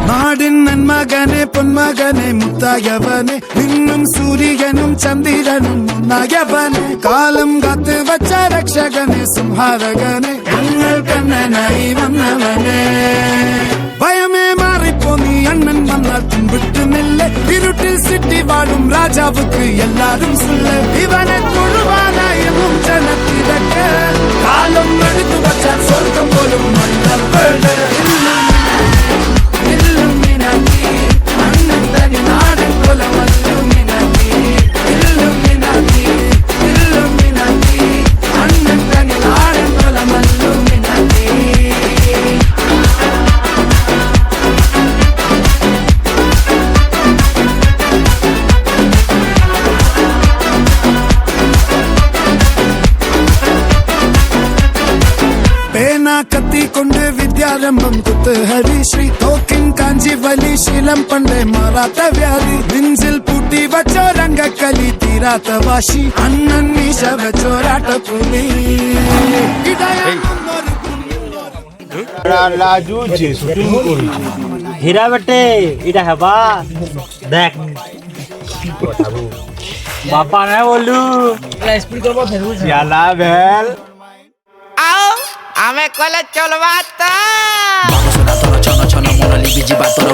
നാടിൻ നന്മകനെ പൊന്മകനെ മുത്തായവനെ നിന്നും സൂര്യനും ചന്ദ്രനും ഒന്നായവനെ കാലം കാത്ത് വച്ച രക്ഷകനെ സംഹാരകനെ ഞങ്ങൾ കണ്ണനായി വന്നവനെ ഭയമേ മാറിപ്പോ നീ അണ്ണൻ വന്നാൽ തുമ്പിട്ടുന്നില്ല ഇരുട്ടിൽ സിറ്റി വാഴും രാജാവുക്ക് എല്ലാരും സുല്ല ഇവനെ തൊഴുവാനായും ജനത്തിരക്ക് കാലം എടുത്തു വച്ചാൽ സ്വർഗം പോലും മണ്ണ കത്തിക്കൊണ്ട് വിദ്യാരംഭം കുത്ത് ഹരിശ്രീ തോക്കിൻ കാഞ്ചി വലി ശീലം പണ്ടേ മാറാത്ത വ്യാധി നെഞ്ചിൽ പൂട്ടി വച്ചോരംഗക്കലി തീരാത്ത വാശി അണ്ണൻ മീശ വെച്ചോരാട്ട പുലി হীরা বেটে এটা হবা দেখ বাবা না বললু স্পিড করবো ইয়ালা bell Ame kole cholo bata. Vamos una tono chono chono mono libi jiba toro